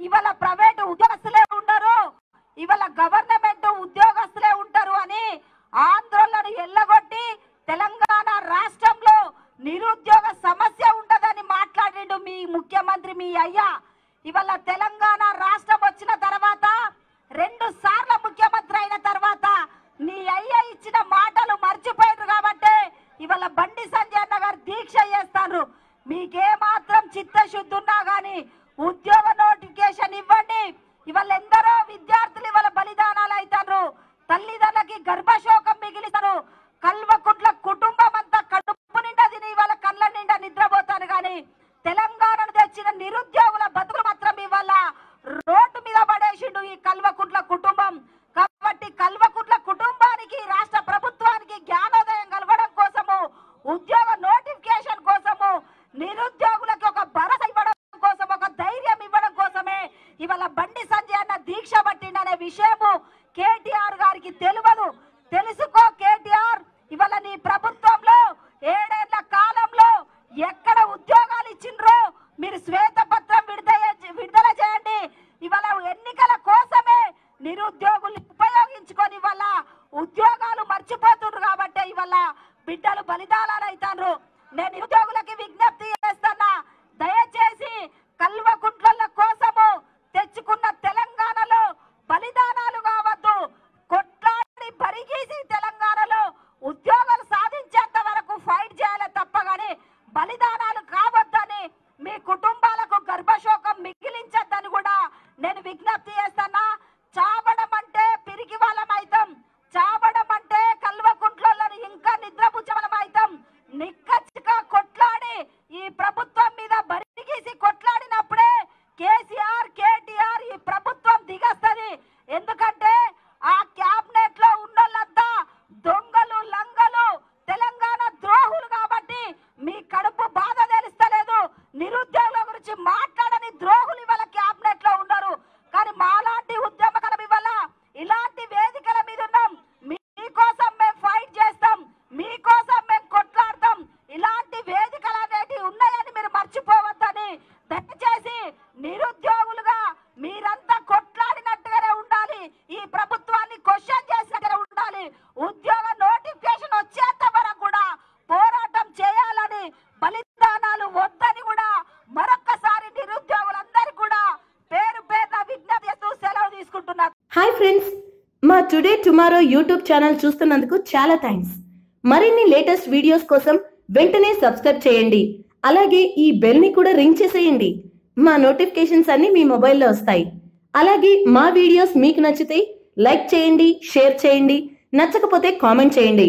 ఇవాళ ప్రైవేట్ ఉద్యోగస్తులే ఉండరు, ఇవాళ గవర్నమెంట్ ఉద్యోగస్తులే ఉంటారు అని ఆందోళనను ఎల్లగొట్టి తెలంగాణ రాష్ట్రంలో నిరుద్యోగ సమస్య ఉంటదని మాట్లాడిండు మీ ముఖ్యమంత్రి మీ అయ్యా. ఇవాళ తెలంగాణ రాష్ట్రం వచ్చిన తర్వాత 2 సార్లు ముఖ్యమంత్రి అయిన తర్వాత నీ అయ్యా ఇచ్చిన మాటలు మర్చిపోయారు కాబట్టి ఇవాళ బండి సంజయ్ అన్న గారు దీక్ష చేస్తారు. మీకే మాత్రం చిత్తశుద్ధి ఉన్నా గానీ ఉద్యోగ నోటిఫికేషన్ ఇవ్వండి. ఇవాళ ఎందరో విద్యార్థులు ఇవాళ బలిదానాలు అవుతారు, తల్లిదండ్రులకి గర్భశోకం మిగిలిస్తారు, కల్వకుట్ల కుటుంబం అంతా కడుపు నిండా తిని ఇవాళ కళ్ళ నిండా నిద్రపోతారు. కానీ తెలంగాణను తెచ్చిన నిరుద్యోగుల బతుకులు మాత్రం ఇవాళ రోడ్డు మీద పడేసిండు ఈ కల్వకుట్ల కుటుంబం. కాబట్టి కల్వకుట్ల కుటుంబానికి రాష్ట్ర ప్రభుత్వానికి జ్ఞానోదయం కలవడం కోసము, ఉద్యోగ నోటిఫికేషన్ కోసము, నిరుద్యోగులకు ఒక భరోసా ఇవ్వడం కోసం, ఒక ధైర్యం ఇవ్వడం కోసమే ఇవాళ బండి సంజయ్ అన్న దీక్ష పట్టిండనే విషయము కేటీఆర్ గారికి తెలియదు. తెలుసుకో కేటీఆర్, ఇవాళ నీ ప్రభుత్వంలో 7 ఏళ్ల కాలంలో ఎక్కడ ఉద్యోగాలు ఇచ్చిండ్రో మీరు శ్వేతపత్రం విడుదల చేయండి. ఇవాళ ఎన్నికల కోసమే నిరుద్యోగుల్ని ఉపయోగించుకొని ఇవాళ ఉద్యోగాలు మర్చిపోతున్నారు కాబట్టి ఇవాళ బిడ్డలు బలిదానాలు అవుతారు. నేను నిరుద్యోగులకి విజ్ఞప్తి చేస్తున్నా, దయచేసి కల్వకుంట్ల కోసము తెచ్చుకున్న తెలంగాణలో బలిదానాలు కావద్దు. కొట్లాడి బరిగీసి తెలంగాణలో ఉద్యోగాలు సాధించేంత వరకు ఫైట్ చేయాలి తప్ప గానీ బలిదానాలు కావద్దని, మీ కుటుంబాలకు గర్భశోకం మిగిలించద్దని కూడా నేను విజ్ఞప్తి చేస్తున్నా. చావడం అంటే పిరికి వాళ్ళం అవుతాం, చావడం అంటే కల్వకుంట్లలో ఇంకా నిద్రపుచ్చవలం అవుతాం. నిక్కచ్చిగా కొట్లాడి ఈ ప్రభుత్వం మీద బరిగీసి కొట్లాడినప్పుడే కేసీఆర్ కేటీఆర్ ఈ ప్రభుత్వం దిగస్తది. ఎందుకంటే ఆ క్యాబినెట్ లో ఉన్నోళ్ళంతా దొంగలు లంగలు తెలంగాణ ద్రోహులు కాబట్టి మీ కడుపు బాధ తెలుస్తలేదు. నిరుద్యోగుల గురించి మాట్లాడని ద్రోహులు ఇవాళ క్యాబినెట్ లో ఉన్నారు. కానీ మాలాంటి ఉద్యమకాలం ఇవాళ ఇలాంటి వేదికల మీద ఉన్నాం. మీకోసం మేము ఫైట్ చేస్తాం, మీకోసం మేము కొట్లాడతాం. ఇలాంటి వేదికలు అనేవి ఉన్నాయని మీరు మర్చిపోవద్దని, దయచేసి నిరుద్యోగులుగా మీరంతా కొట్లాడినట్టుగానే ఉండాలి, ఈ ప్రభుత్వాన్ని క్వశ్చన్ చేసినట్టుగా ఉండాలి. ఉద్యోగ నోటిఫికేషన్ వచ్చేంత వరకు కూడా పోరాటం చేయాలని, బలిదానాలు వద్దని కూడా మరొక్కసారి నిరుద్యోగులందరికీ కూడా పేరు పేరున విజ్ఞప్తి చేస్తూ సెలవు తీసుకుంటున్నారు. హాయ్ ఫ్రెండ్స్, మా టుడే టుమారో యూట్యూబ్ ఛానల్ చూస్తున్నందుకు చాలా థ్యాంక్స్. మరిన్ని లేటెస్ట్ వీడియోస్ కోసం వెంటనే సబ్స్క్రైబ్ చేయండి. అలాగే ఈ బెల్ ని కూడా రింగ్ చేసేయండి. మా నోటిఫికేషన్స్ అన్ని మీ మొబైల్లో వస్తాయి. అలాగే మా వీడియోస్ మీకు నచ్చితే లైక్ చేయండి, షేర్ చేయండి, నచ్చకపోతే కామెంట్ చేయండి.